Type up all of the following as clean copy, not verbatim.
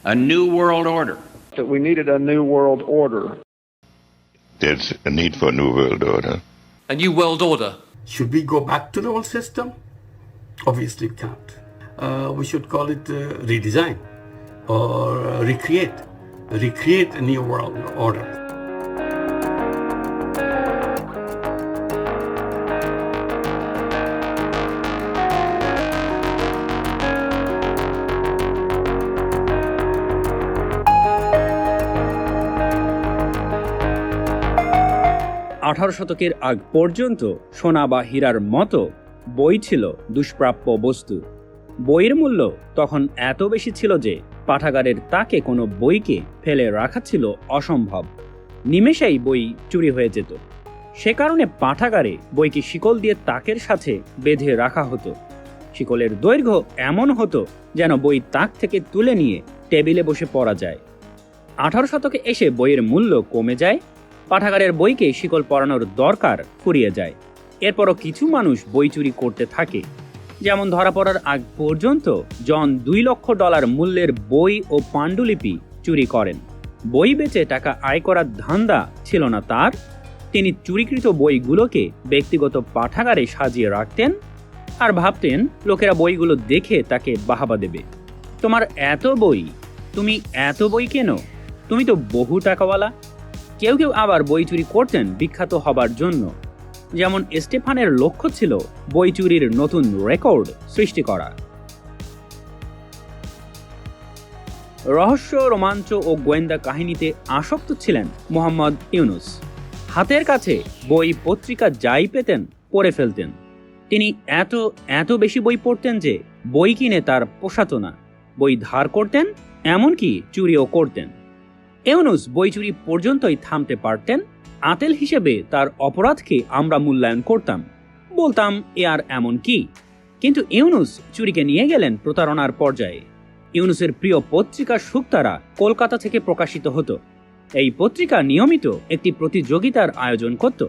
a new world order. That we needed a new world order. There's a need for a new world order. A new world order. Should we go back to the old system? Obviously we can't. We should call it redesign or recreate a new world order. 18 শতকের আগ পর্যন্ত সোনা বা হীরার মতো বই ছিল দুষ্প্রাপ্য বস্তু। বইয়ের মূল্য তখন এত বেশি ছিল যে পাঠাগারের তাকে কোনো বইকে ফেলে রাখা ছিল অসম্ভব। নিমেষেই বই চুরি হয়ে যেত। সে কারণে পাঠাগারে বইকে শিকল দিয়ে তাকের সাথে বেঁধে রাখা হতো। শিকলের দৈর্ঘ্য এমন হতো যেন বই তাক থেকে তুলে নিয়ে টেবিলে বসে পড়া যায়। 18 শতকে এসে বইয়ের মূল্য কমে যায়, পাঠাগারের বইকে শিকল পরানোর দরকার ফুরিয়ে যায়। এরপরও কিছু মানুষ বই চুরি করতে থাকে। যেমন ধরা পড়ার আগ পর্যন্ত জন $2 লক্ষ মূল্যের বই ও পাণ্ডুলিপি চুরি করেন। বই বেচে টাকা আয় করার ধান্দা ছিল না তার। তিনি চুরিকৃত বইগুলোকে ব্যক্তিগত পাঠাগারে সাজিয়ে রাখতেন আর ভাবতেন লোকেরা বইগুলো দেখে তাকে বাহাবা দেবে। তোমার এত বই, তুমি এত বই কেন, তুমি তো বহু টাকাওয়ালা। কেউ কেউ আবার বই চুরি করতেন বিখ্যাত হবার জন্য। যেমন স্টেফানের লক্ষ্য ছিল বই চুরির নতুন রেকর্ড সৃষ্টি করা। রহস্য, রোমাঞ্চ ও গোয়েন্দা কাহিনীতে আসক্ত ছিলেন মোহাম্মদ ইউনুস। হাতের কাছে বই পত্রিকা যাই পেতেন পড়ে ফেলতেন। তিনি এত বেশি বই পড়তেন যে বই কিনে তার পোষাতো না। বই ধার করতেন, এমনকি চুরিও করতেন। ইউনুস বই চুরি পর্যন্তই থামতে পারতেন। আতেল হিসেবে তার অপরাধকে আমরা মূল্যায়ন করতাম, বলতাম এ আর এমন কি। কিন্তু ইউনুস চুরিকে নিয়ে গেলেন প্রতারণার পর্যায়ে। ইউনুসের প্রিয় পত্রিকা শুকতারা কলকাতা থেকে প্রকাশিত হতো। এই পত্রিকা নিয়মিত একটি প্রতিযোগিতার আয়োজন করত।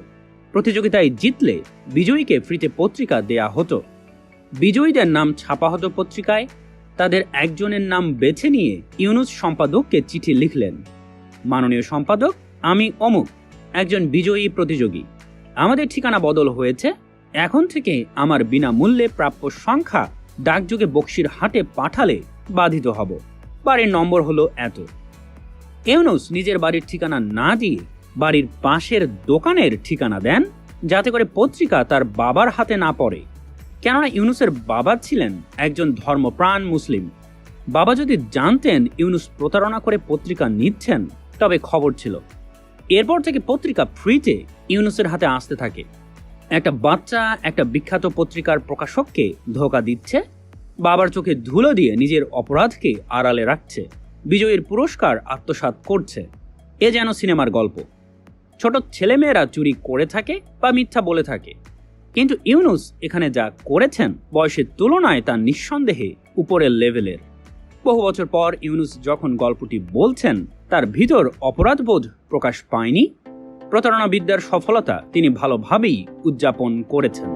প্রতিযোগিতায় জিতলে বিজয়ীকে ফ্রিতে পত্রিকা দেয়া হতো। বিজয়ীদের নাম ছাপা হতো পত্রিকায়। তাদের একজনের নাম বেছে নিয়ে ইউনুস সম্পাদককে চিঠি লিখলেন, মাননীয় সম্পাদক, আমি অমুক, একজন বিজয়ী প্রতিযোগী। আমাদের ঠিকানা বদল হয়েছে। এখন থেকে আমার বিনামূল্যে প্রাপ্য সংখ্যা ডাকযোগে বক্সির হাটে পাঠালে বাধিত হব। বাড়ির নম্বর হলো এত। ইউনুস নিজের বাড়ির ঠিকানা না দিয়ে বাড়ির পাশের দোকানের ঠিকানা দেন, যাতে করে পত্রিকা তার বাবার হাতে না পড়ে। কেননা ইউনুসের বাবা ছিলেন একজন ধর্মপ্রাণ মুসলিম। বাবা যদি জানতেন ইউনুস প্রতারণা করে পত্রিকা নিচ্ছেন, তবে খবর ছিল। এরপর থেকে পত্রিকা ফ্রিতে ইউনুসের হাতে আসতে থাকে। একটা বাচ্চা একটা বিখ্যাত পত্রিকার প্রকাশককে ধোঁকা দিচ্ছে, বাবার চোখে ধুলো দিয়ে নিজের অপরাধকে আড়ালে রাখছে, বিজয়ীর পুরস্কার আত্মসাৎ করছে। এ যেন সিনেমার গল্প। ছোট ছেলেমেয়েরা চুরি করে থাকে বা মিথ্যা বলে থাকে, কিন্তু ইউনুস এখানে যা করেছেন বয়সের তুলনায় তা নিঃসন্দেহে উপরের লেভেলের। বহু বছর পর ইউনুস যখন গল্পটি বলছেন, তার ভিতর অপরাধবোধ প্রকাশ পায়নি। প্রতারণা বিদ্যার সফলতা তিনি ভালোভাবেই উদযাপন করেছেন।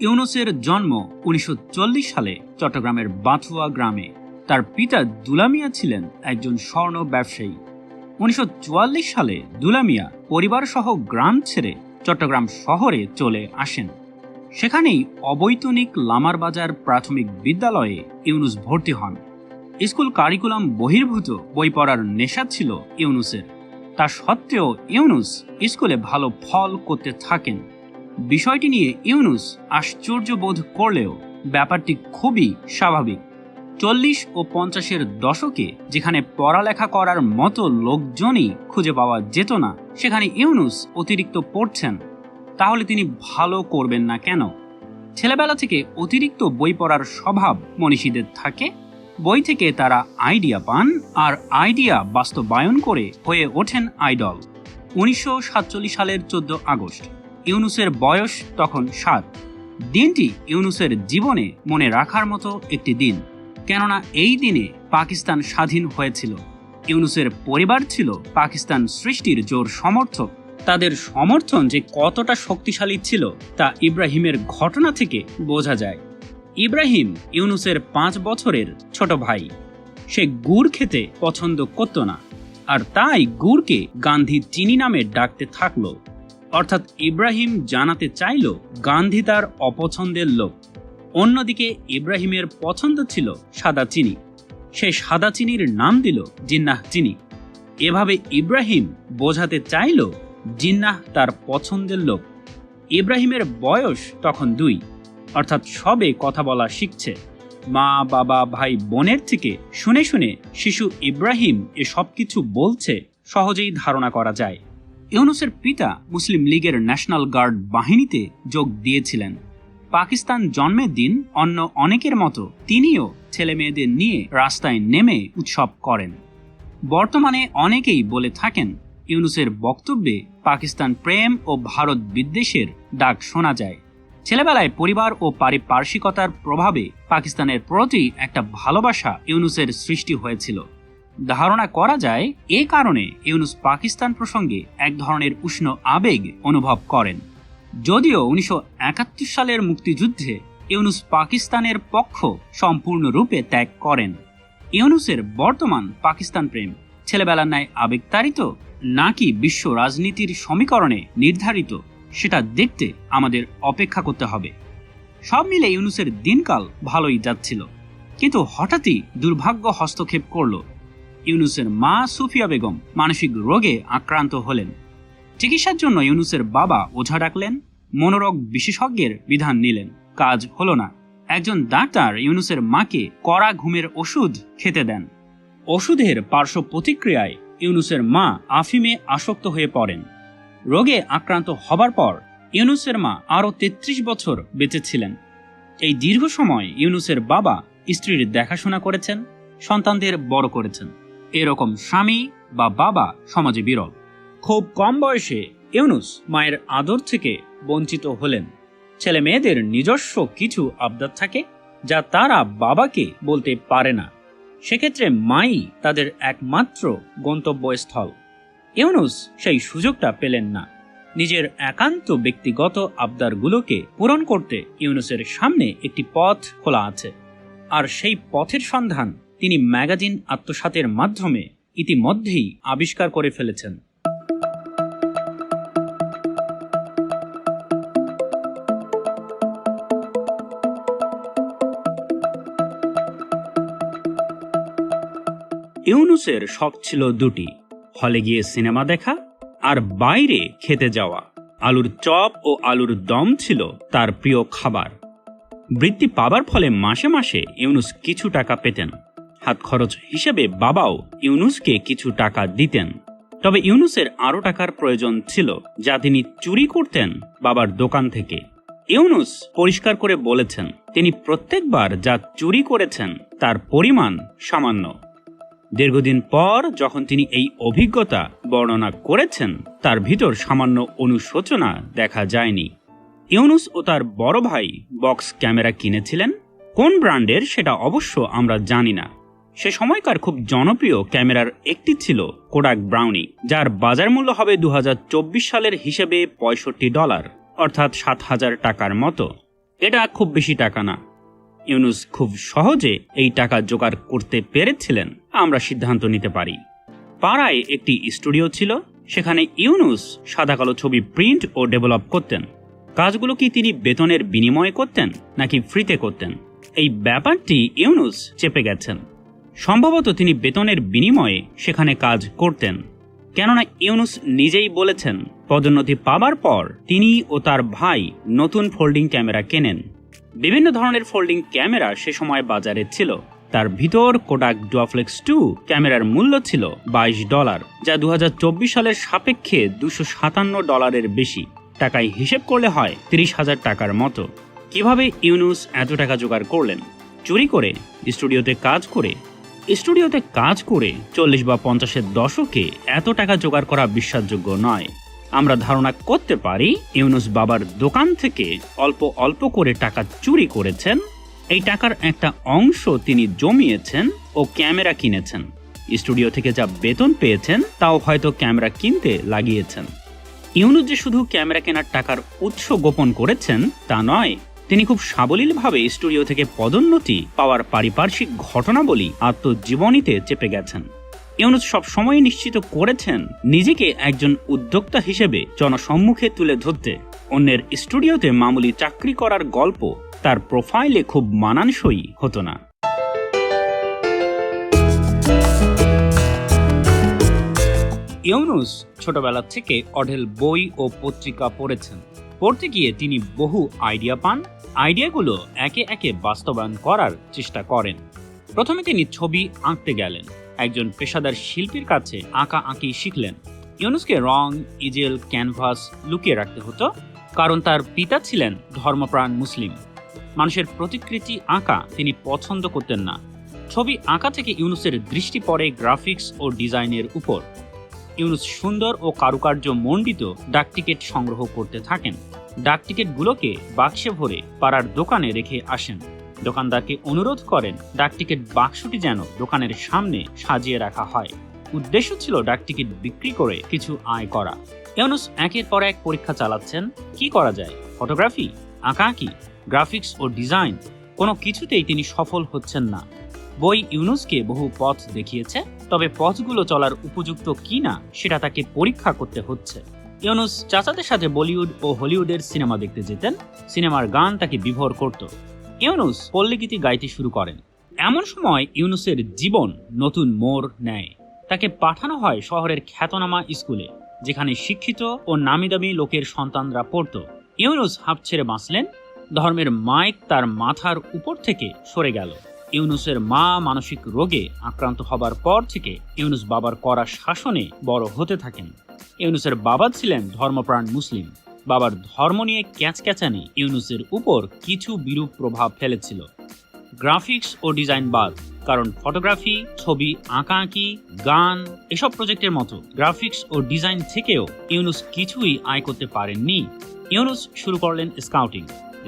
ইউনুসের জন্ম 1940 সালে চট্টগ্রামের বাথুয়া গ্রামে। তার পিতা দুলা মিয়া ছিলেন একজন স্বর্ণ ব্যবসায়ী। 1944 সালে দুলা মিয়া পরিবারসহ গ্রাম ছেড়ে চট্টগ্রাম শহরে চলে আসেন। সেখানেই অবৈতনিক লামারবাজার প্রাথমিক বিদ্যালয়ে ইউনুস ভর্তি হন। স্কুল কারিকুলাম বহির্ভূত বই পড়ার নেশা ছিল ইউনুসের। তা সত্ত্বেও ইউনুস স্কুলে ভালো ফল করতে থাকেন। বিষয়টি নিয়ে ইউনুস আশ্চর্য বোধ করলেও ব্যাপারটি খুবই স্বাভাবিক। 40 ও 50-এর দশকে যেখানে পড়ালেখা করার মতো লোকজনই খুঁজে পাওয়া যেত না, সেখানে ইউনুস অতিরিক্ত পড়ছেন। তাহলে তিনি ভালো করবেন না কেন? ছেলেবেলা থেকে অতিরিক্ত বই পড়ার স্বভাব মনীষীদের থাকে। বই থেকে তারা আইডিয়া পান, আর আইডিয়া বাস্তবায়ন করে হয়ে ওঠেন আইডল। 1947 সালের 14 আগস্ট। ইউনুসের বয়স তখন 7। দিনটি ইউনুসের জীবনে মনে রাখার মতো একটি দিন, কেননা এই দিনে পাকিস্তান স্বাধীন হয়েছিল। ইউনুসের পরিবার ছিল পাকিস্তান সৃষ্টির জোর সমর্থক। তাদের সমর্থন যে কতটা শক্তিশালী ছিল তা ইব্রাহিমের ঘটনা থেকে বোঝা যায়। ইব্রাহিম ইউনুসের 5 বছরের ছোট ভাই। সে গুড় খেতে পছন্দ করত না, আর তাই গুড়কে গান্ধী চিনি নামে ডাকতে থাকলো। অর্থাৎ ইব্রাহিম জানাতে চাইল গান্ধী তার অপছন্দের লোক। অন্যদিকে ইব্রাহিমের পছন্দ ছিল সাদা চিনি। সে সাদা চিনির নাম দিল জিন্নাহ চিনি। এভাবে ইব্রাহিম বোঝাতে চাইল জিন্নাহ তার পছন্দের লোক। ইব্রাহিমের বয়স তখন 2, অর্থাৎ সবে কথা বলা শিখছে। মা, বাবা, ভাই, বোনের থেকে শুনে শুনে শিশু ইব্রাহিম এ সব কিছু বলছে সহজেই ধারণা করা যায়। ইউনুসের পিতা মুসলিম লীগের ন্যাশনাল গার্ড বাহিনীতে যোগ দিয়েছিলেন। পাকিস্তান জন্মের দিন অন্য অনেকের মতো তিনিও ছেলে মেয়েদের নিয়ে রাস্তায় নেমে উৎসব করেন। বর্তমানে অনেকেই বলে থাকেন ইউনুসের বক্তব্যে পাকিস্তান প্রেম ও ভারত বিদ্বেষের ডাক শোনা যায়। ছেলেবেলায় পরিবার ও পারিপার্শ্বিকতার প্রভাবে পাকিস্তানের প্রতি একটা ভালোবাসা ইউনুসের সৃষ্টি হয়েছিল। ধারণা করা যায় এ কারণে ইউনুস পাকিস্তান প্রসঙ্গে এক ধরনের উষ্ণ আবেগ অনুভব করেন। যদিও 1971 সালের মুক্তিযুদ্ধে ইউনুস পাকিস্তানের পক্ষ সম্পূর্ণরূপে ত্যাগ করেন। ইউনুসের বর্তমান পাকিস্তান প্রেম ছেলেবেলার ন্যায় আবেগতাড়িত নাকি বিশ্ব রাজনীতির সমীকরণে নির্ধারিত, সেটা দেখতে আমাদের অপেক্ষা করতে হবে। সব মিলে ইউনুসের দিনকাল ভালোই যাচ্ছিল, কিন্তু হঠাৎই দুর্ভাগ্য হস্তক্ষেপ করল। ইউনুসের মা সুফিয়া বেগম মানসিক রোগে আক্রান্ত হলেন। চিকিৎসার জন্য ইউনুসের বাবা ওঝা ডাকলেন, মনোরোগ বিশেষজ্ঞের বিধান নিলেন। কাজ হলো না। একজন ডাক্তার ইউনুসের মাকে কড়া ঘুমের ওষুধ খেতে দেন। ওষুধের পার্শ্ব প্রতিক্রিয়ায় ইউনুসের মা আফিমে আসক্ত হয়ে পড়েন। রোগে আক্রান্ত হবার পর ইউনুসের মা আরও 33 বছর বেঁচে ছিলেন। এই দীর্ঘ সময় ইউনুসের বাবা স্ত্রীর দেখাশোনা করেছেন, সন্তানদের বড় করেছেন। এরকম স্বামী বা বাবা সমাজে বিরল। খুব কম বয়সে ইউনুস মায়ের আদর থেকে বঞ্চিত হলেন। ছেলে মেয়েদের নিজস্ব কিছু আবদার থাকে যা তারা বাবাকে বলতে পারে না। সেক্ষেত্রে মাই তাদের একমাত্র গন্তব্যস্থল। ইউনুস সেই সুযোগটা পেলেন না। নিজের একান্ত ব্যক্তিগত আবদারগুলোকে পূরণ করতে ইউনুসের সামনে একটি পথ খোলা আছে, আর সেই পথের সন্ধান তিনি ম্যাগাজিন আত্মসাতের মাধ্যমে ইতিমধ্যেই আবিষ্কার করে ফেলেছেন। ইউনুসের শখ ছিল 2টি, হলে গিয়ে সিনেমা দেখা আর বাইরে খেতে যাওয়া। আলুর চপ ও আলুর দম ছিল তার প্রিয় খাবার। বৃত্তি পাবার ফলে মাসে মাসে ইউনুস কিছু টাকা পেতেন। হাত খরচ হিসেবে বাবাও ইউনুসকে কিছু টাকা দিতেন। তবে ইউনুসের আরও টাকার প্রয়োজন ছিল, যা তিনি চুরি করতেন বাবার দোকান থেকে। ইউনুস পরিষ্কার করে বলেছেন তিনি প্রত্যেকবার যা চুরি করেছেন তার পরিমাণ সামান্য। দীর্ঘদিন পর যখন তিনি এই অভিজ্ঞতা বর্ণনা করেছেন, তার ভিতর সামান্য অনুশোচনা দেখা যায়নি। ইউনুস ও তার বড় ভাই বক্স ক্যামেরা কিনেছিলেন। কোন ব্র্যান্ডের সেটা অবশ্য আমরা জানি না। সে সময়কার খুব জনপ্রিয় ক্যামেরার একটি ছিল কোডাক ব্রাউনি, যার বাজার মূল্য হবে 2024 সালের হিসেবে $65, অর্থাৎ 7,000 টাকার মতো। এটা খুব বেশি টাকা না। ইউনুস খুব সহজে এই টাকা জোগাড় করতে পেরেছিলেন, আমরা সিদ্ধান্ত নিতে পারি। পাড়ায় একটি স্টুডিও ছিল, সেখানে ইউনুস সাদা কালো ছবি প্রিন্ট ও ডেভেলপ করতেন। কাজগুলো কি তিনি বেতনের বিনিময়ে করতেন নাকি ফ্রিতে করতেন, এই ব্যাপারটি ইউনুস চেপে গেছেন। সম্ভবত তিনি বেতনের বিনিময়ে সেখানে কাজ করতেন, কেননা ইউনুস নিজেই বলেছেন পদোন্নতি পাবার পর তিনি ও তার ভাই নতুন ফোল্ডিং ক্যামেরা কেনেন। বিভিন্ন ধরনের ফোল্ডিং ক্যামেরা সে সময় বাজারে ছিল। তার ভিতর কোডাক ডুয়াফ্লেক্স 2 ক্যামেরার মূল্য ছিল $22, যা 2024 সালের সাপেক্ষে $257 বেশি। টাকায় হিসেব করলে হয় 30,000 টাকার মতো। কিভাবে ইউনুস এত টাকা জোগাড় করলেন? চুরি করে? স্টুডিওতে কাজ করে? স্টুডিওতে কাজ করে 40 বা 50-এর দশকে এত টাকা জোগাড় করা বিশ্বাসযোগ্য নয়। আমরা ধারণা করতে পারি ইউনুস বাবার দোকান থেকে অল্প অল্প করে টাকা চুরি করেছেন। এই টাকার একটা অংশ তিনি জমিয়েছেন ও ক্যামেরা কিনেছেন। স্টুডিও থেকে যা বেতন পেয়েছেন তাও হয়তো ক্যামেরা কিনতে লাগিয়েছেন। ইউনুস যে শুধু ক্যামেরা কেনার টাকার উৎস গোপন করেছেন তা নয়, তিনি খুব সাবলীলভাবে স্টুডিও থেকে পদোন্নতি পাওয়ার পারিপার্শ্বিক ঘটনাবলী আত্মজীবনীতে চেপে গেছেন। ইউনুস সব সময় নিশ্চিত করেছেন নিজেকে একজন উদ্যোক্তা হিসেবে জনসম্মুখে তুলে ধরতে। অন্যের স্টুডিওতে মামুলি চাকরি করার গল্প তার প্রোফাইলে খুব মানানসই হতো না। ইউনুস ছোটবেলা থেকে অঢেল বই ও পত্রিকা পড়েছেন। পড়তে গিয়ে তিনি বহু আইডিয়া পান। আইডিয়াগুলো একে একে বাস্তবায়ন করার চেষ্টা করেন। প্রথমে তিনি ছবি আঁকতে গেলেন। একজন পেশাদার শিল্পীর কাছে আঁকা আঁকি শিখলেন। ইউনুসকে রং, ইজেল, ক্যানভাস লুকিয়ে রাখতে হতো, কারণ তার পিতা ছিলেন ধর্মপ্রাণ মুসলিম। মানুষের প্রতিকৃতি আঁকা তিনি পছন্দ করতেন না। ছবি আঁকা থেকে ইউনুসের দৃষ্টি পড়ে গ্রাফিক্স ও ডিজাইনের উপর। ইউনুস সুন্দর ও কারুকার্য মণ্ডিত ডাকটিকিট সংগ্রহ করতে থাকেন। ডাকটিকিটগুলোকে বাক্সে ভরে পাড়ার দোকানে রেখে আসেন। দোকানদারকে অনুরোধ করেন ডাকটিকিট বাক্সটি যেন দোকানের সামনে সাজিয়ে রাখা হয়। উদ্দেশ্য ছিল ডাকটিকিট বিক্রি করে কিছু আয় করা। ইউনুস একের পর এক পরীক্ষা চালাচ্ছেন। কি করা যায়? ফটোগ্রাফি, আঁকাআঁকি, গ্রাফিক্স ও ডিজাইন, কোনো কিছুতেই তিনি সফল হচ্ছেন না। বই ইউনুসকে বহু পথ দেখিয়েছে, তবে পথগুলো চলার উপযুক্ত কিনা সেটা তাকে পরীক্ষা করতে হচ্ছে। ইউনুস চাচাদের সাথে বলিউড ও হলিউডের সিনেমা দেখতে যেতেন। সিনেমার গান তাকে বিভোর করত। ইউনুস পল্লীগীতি গাইতে শুরু করেন। এমন সময় ইউনুসের জীবন নতুন মোড় নেয়। তাকে পাঠানো হয় শহরের খ্যাতনামা স্কুলে, যেখানে শিক্ষিত ও নামিদামি লোকের সন্তানরা পড়ত। ইউনুস হাঁপ ছেড়ে বাঁচলেন। ধর্মের মাইক তার মাথার উপর থেকে সরে গেল। ইউনুসের মা মানসিক রোগে আক্রান্ত হবার পর থেকে ইউনুস বাবার কড়া শাসনে বড় হতে থাকেন। ইউনুসের বাবা ছিলেন ধর্মপ্রাণ মুসলিম। বাবার ধর্ম নিয়ে ক্যাচক্যাচানি ইউনুসের উপর কিছু বিরূপ প্রভাব ফেলেছিল। গ্রাফিক্স ও ডিজাইন বাদ, কারণ ফটোগ্রাফি, ছবি আঁকাআঁকি, গান এসব প্রজেক্টের মতো গ্রাফিক্স ও ডিজাইন থেকেও ইউনুস কিছুই আয় করতে পারেননি। ইউনুস শুরু করলেন স্কাউটিং।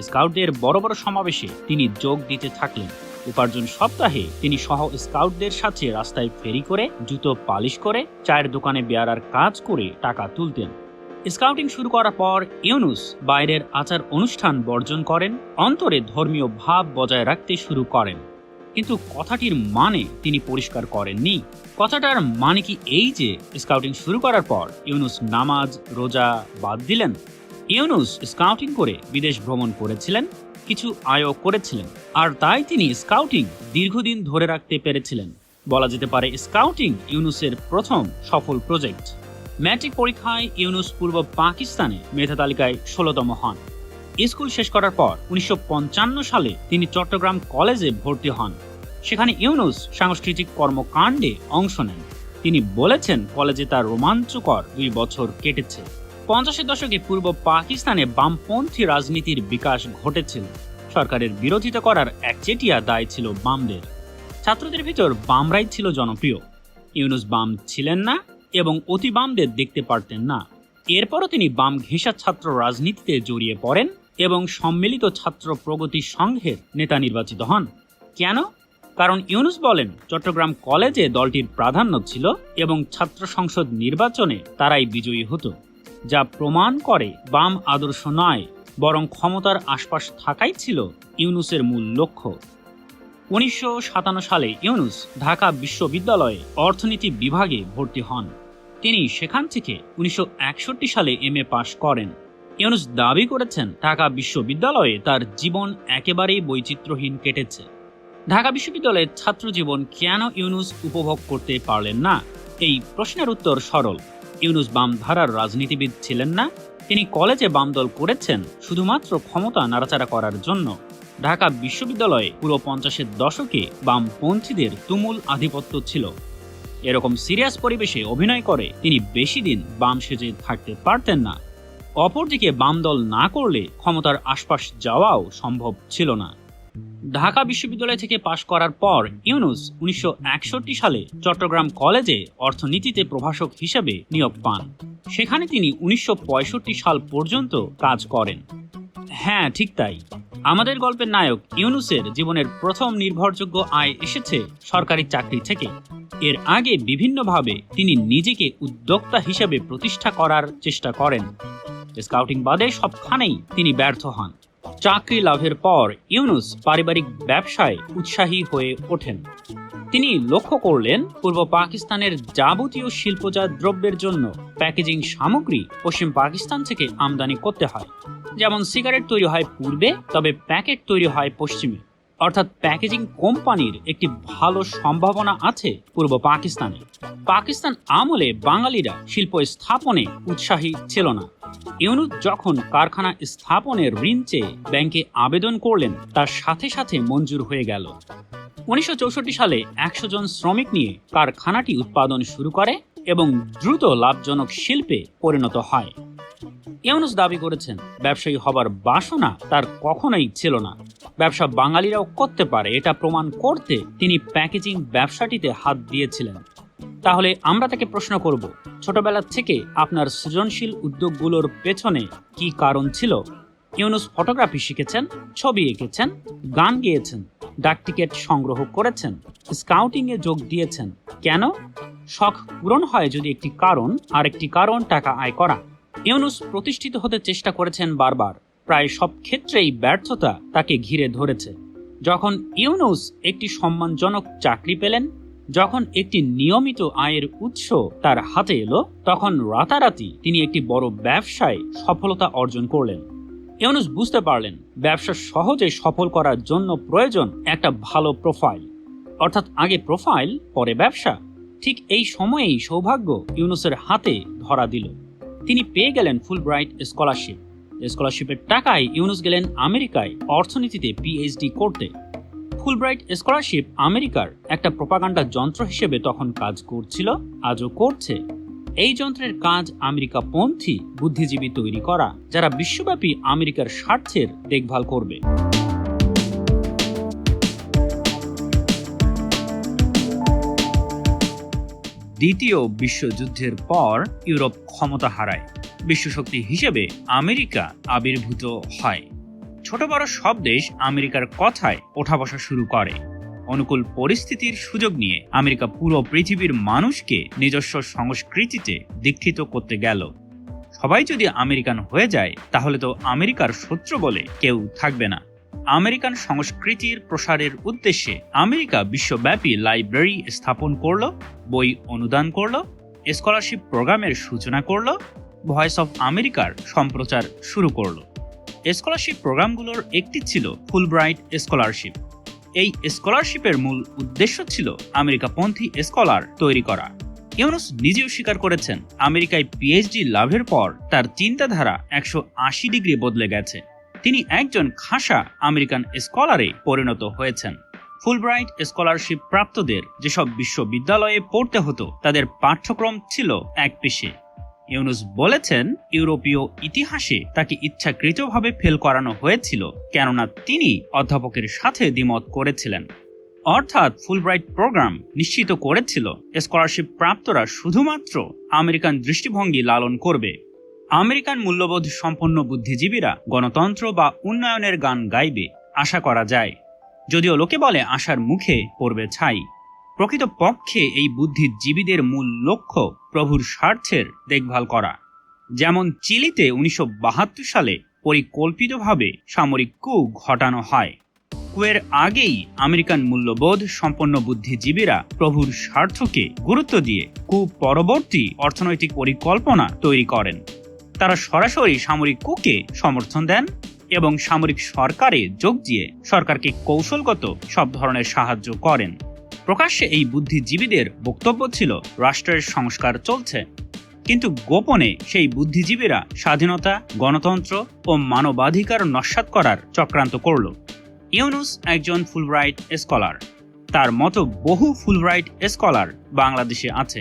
স্কাউটদের বড় বড় সমাবেশে তিনি যোগ দিতে থাকলেন। উপার্জন সপ্তাহে তিনি সহ স্কাউটদের সাথে রাস্তায় ফেরি করে, জুতো পালিশ করে, চায়ের দোকানে বেয়ারার কাজ করে টাকা তুলতেন। স্কাউটিং শুরু করার পর ইউনুস বাইরের আচার অনুষ্ঠান বর্জন করেন, অন্তরে ধর্মীয় ভাব বজায় রাখতে শুরু করেন। কিন্তু কথাটির মানে তিনি পরিষ্কার করেননি। কথাটার মানে কি এই যে স্কাউটিং শুরু করার পর ইউনুস নামাজ, রোজা বাদ দিলেন? ইউনুস স্কাউটিং করে বিদেশ ভ্রমণ করেছিলেন, কিছু আয়ও করেছিলেন, আর তাই তিনি স্কাউটিং দীর্ঘদিন ধরে রাখতে পেরেছিলেন। বলা যেতে পারে স্কাউটিং ইউনুসের প্রথম সফল প্রজেক্ট। ম্যাট্রিক পরীক্ষায় ইউনুস পূর্ব পাকিস্তানে মেধা তালিকায় 16তম হন। স্কুল শেষ করার পর 1955 সালে তিনি চট্টগ্রাম কলেজে ভর্তি হন। সেখানে ইউনুস সাংস্কৃতিক কর্মকাণ্ডে অংশ নেন। তিনি বলেছেন কলেজে তার রোমাঞ্চকর 2 বছর কেটেছে। 50-এর দশকে পূর্ব পাকিস্তানে বামপন্থী রাজনীতির বিকাশ ঘটেছিল। সরকারের বিরোধিতা করার একচেটিয়া দায় ছিল বামদের। ছাত্রদের ভিতর বামরাই ছিল জনপ্রিয়। ইউনুস বাম ছিলেন না এবং অতি বামদের দেখতে পারতেন না। এরপরও তিনি বাম ঘেঁষা ছাত্র রাজনীতিতে জড়িয়ে পড়েন এবং সম্মিলিত ছাত্র প্রগতি সংঘের নেতা নির্বাচিত হন। কেন? কারণ ইউনুস বলেন চট্টগ্রাম কলেজে দলটির প্রাধান্য ছিল এবং ছাত্র সংসদ নির্বাচনে তারাই বিজয়ী হতো, যা প্রমাণ করে বাম আদর্শ নয়, বরং ক্ষমতার আশপাশ থাকাই ছিল ইউনুসের মূল লক্ষ্য। 1957 সালে ইউনুস ঢাকা বিশ্ববিদ্যালয়ে অর্থনীতি বিভাগে ভর্তি হন। তিনি সেখান থেকে 1961 সালে MA পাশ করেন। ইউনুস দাবি করেছেন ঢাকা বিশ্ববিদ্যালয়ে তার জীবন একেবারেই বৈচিত্র্যহীন কেটেছে। ঢাকা বিশ্ববিদ্যালয়ের ছাত্র জীবন কেন ইউনুস উপভোগ করতে পারলেন না? এই প্রশ্নের উত্তর সরল। ইউনুস বাম ধারার রাজনীতিবিদ ছিলেন না। তিনি কলেজে বাম দল করেছেন শুধুমাত্র ক্ষমতা নাড়াচাড়া করার জন্য। ঢাকা বিশ্ববিদ্যালয়ে পুরো 50-এর দশকে বামপন্থীদের তুমুল আধিপত্য ছিল। এরকম সিরিয়াস পরিবেশে অভিনয় করে তিনি বেশি দিন বাম সেজে থাকতে পারতেন না। অপরদিকে বাম দল না করলে ক্ষমতার আশপাশ যাওয়াও সম্ভব ছিল না। ঢাকা বিশ্ববিদ্যালয় থেকে পাশ করার পর ইউনুস 1961 সালে চট্টগ্রাম কলেজে অর্থনীতিতে প্রভাষক হিসেবে নিয়োগ পান। সেখানে তিনি 1965 সাল পর্যন্ত কাজ করেন। হ্যাঁ, ঠিক তাই। আমাদের গল্পের নায়ক ইউনুসের জীবনের প্রথম নির্ভরযোগ্য আয় এসেছে সরকারি চাকরি থেকে। এর আগে বিভিন্নভাবে তিনি নিজেকে উদ্যোক্তা হিসেবে প্রতিষ্ঠা করার চেষ্টা করেন। স্কাউটিং বাদে সবখানেই তিনি ব্যর্থ হন। চাকরি লাভের পর ইউনুস পারিবারিক ব্যবসায় উৎসাহী হয়ে ওঠেন। তিনি লক্ষ্য করলেন পূর্ব পাকিস্তানের যাবতীয় শিল্পজাত দ্রব্যের জন্য প্যাকেজিং সামগ্রী পশ্চিম পাকিস্তান থেকে আমদানি করতে হয়। যেমন সিগারেট তৈরি হয় পূর্বে, তবে প্যাকেট তৈরি হয় পশ্চিমে। অর্থাৎ প্যাকেজিং কোম্পানির একটি ভালো সম্ভাবনা আছে পূর্ব পাকিস্তানে। পাকিস্তান আমলে বাঙালিরা শিল্প স্থাপনে উৎসাহী ছিল না। ইউনুস যখন কারখানা স্থাপনের ঋণ চেয়ে ব্যাংকে আবেদন করলেন, তার সাথে সাথে মঞ্জুর হয়ে গেল। 1964 সালে 100 জন শ্রমিক নিয়ে কারখানাটি উৎপাদন শুরু করে এবং দ্রুত লাভজনক শিল্পে পরিণত হয়। ইউনুস দাবি করেছেন, ব্যবসায়ী হবার বাসনা তার কখনোই ছিল না। ব্যবসা বাঙালিরাও করতে পারে, এটা প্রমাণ করতে তিনি প্যাকেজিং ব্যবসাটিতে হাত দিয়েছিলেন। তাহলে আমরা তাকে প্রশ্ন করব, ছোটবেলা থেকে আপনার সৃজনশীল উদ্যোগগুলোর পেছনে কি কারণ ছিল? ইউনুস ফটোগ্রাফি শিখেছেন, ছবি এঁকেছেন, গান গেয়েছেন, ডাক টিকিট সংগ্রহ করেছেন, স্কাউটিংয়ে যোগ দিয়েছেন। কেন? শখ পূরণ হয় যদি একটি কারণ, আর একটি কারণ টাকা আয় করা। ইউনুস প্রতিষ্ঠিত হতে চেষ্টা করেছেন বারবার, প্রায় সব ক্ষেত্রেই ব্যর্থতা তাকে ঘিরে ধরেছে। যখন ইউনুস একটি সম্মানজনক চাকরি পেলেন, যখন একটি নিয়মিত আয়ের উৎস তার হাতে এলো, তখন রাতারাতি তিনি একটি বড় ব্যবসায় সফলতা অর্জন করলেন। ইউনুস বুঝতে পারলেন, ব্যবসা সহজে সফল করার জন্য প্রয়োজন একটা ভালো প্রোফাইল। অর্থাৎ আগে প্রোফাইল, পরে ব্যবসা। ঠিক এই সময়েই সৌভাগ্য ইউনুসের হাতে ধরা দিল। তিনি পেয়ে গেলেন ফুলব্রাইট স্কলারশিপ। স্কলারশিপের টাকায় ইউনুস গেলেন আমেরিকায় অর্থনীতিতে পিএইচডি করতে। ফুলব্রাইট স্কলারশিপ আমেরিকার একটা প্রোপাগান্ডা যন্ত্র হিসেবে তখন কাজ করছিল, আজও করছে। এই যন্ত্রের কাজ আমেরিকাপন্থী বুদ্ধিজীবী তৈরি করা, যারা বিশ্বব্যাপী আমেরিকার স্বার্থের দেখভাল করবে। দ্বিতীয় বিশ্বযুদ্ধের পর ইউরোপ ক্ষমতা হারায়। বিশ্বশক্তি হিসেবে আমেরিকা আবির্ভূত হয়। ছোট বড় সব দেশ আমেরিকার কথায় ওঠা বসা শুরু করে। অনুকূল পরিস্থিতির সুযোগ নিয়ে আমেরিকা পুরো পৃথিবীর মানুষকে নিজস্ব সংস্কৃতিতে দীক্ষিত করতে গেল। সবাই যদি আমেরিকান হয়ে যায়, তাহলে তো আমেরিকার শত্রু বলে কেউ থাকবে না। আমেরিকান সংস্কৃতির প্রসারের উদ্দেশ্যে আমেরিকা বিশ্বব্যাপী লাইব্রেরি স্থাপন করলো, বই অনুদান করলো, স্কলারশিপ প্রোগ্রামের সূচনা করলো, ভয়েস অফ আমেরিকার সম্প্রচার শুরু করলো। স্কলারশিপ প্রোগ্রামগুলোর একটি ছিল ফুলব্রাইট স্কলারশিপ। এই স্কলারশিপের মূল উদ্দেশ্য ছিল আমেরিকাপন্থী স্কলার তৈরি করা। ইউনুস নিজেও স্বীকার করেছেন, আমেরিকায় পিএইচডি লাভের পর তার চিন্তাধারা 180 ডিগ্রি বদলে গেছে। তিনি একজন খাসা আমেরিকান স্কলারে পরিণত হয়েছেন। ফুলব্রাইট স্কলারশিপ প্রাপ্তদের যেসব বিশ্ববিদ্যালয়ে পড়তে হতো, তাদের পাঠ্যক্রম ছিল একপেশে। ইউনুস বলেছেন, ইউরোপীয় ইতিহাসে তাকে ইচ্ছাকৃতভাবে ফেল করানো হয়েছিল, কেননা তিনি অধ্যাপকের সাথে দ্বিমত করেছিলেন। অর্থাৎ ফুলব্রাইট প্রোগ্রাম নিশ্চিত করেছিল স্কলারশিপ প্রাপ্তরা শুধুমাত্র আমেরিকান দৃষ্টিভঙ্গি লালন করবে। আমেরিকান মূল্যবোধ সম্পন্ন বুদ্ধিজীবীরা গণতন্ত্র বা উন্নয়নের গান গাইবে আশা করা যায়, যদিও লোকে বলে আশার মুখে পড়বে ছাই। প্রকৃতপক্ষে এই বুদ্ধিজীবীদের মূল লক্ষ্য প্রভুর স্বার্থের দেখভাল করা। যেমন চিলিতে 1972 সালে পরিকল্পিতভাবে সামরিক কূ ঘটানো হয়। কুয়ের আগেই আমেরিকান মূল্যবোধ সম্পন্ন বুদ্ধিজীবীরা প্রভুর স্বার্থকে গুরুত্ব দিয়ে কূ পরবর্তী অর্থনৈতিক পরিকল্পনা তৈরি করেন। তারা সরাসরি সামরিক কূকে সমর্থন দেন এবং সামরিক সরকারে যোগ দিয়ে সরকারকে কৌশলগত সব ধরনের সাহায্য করেন। প্রকাশ্যে এই বুদ্ধিজীবীদের বক্তব্য ছিল রাষ্ট্রের সংস্কার চলছে, কিন্তু গোপনে সেই বুদ্ধিজীবীরা স্বাধীনতা, গণতন্ত্র ও মানবাধিকার নস্যাৎ করার চক্রান্ত করল। ইউনুস একজন ফুলব্রাইট স্কলার। তার মতো বহু ফুলব্রাইট স্কলার বাংলাদেশে আছে।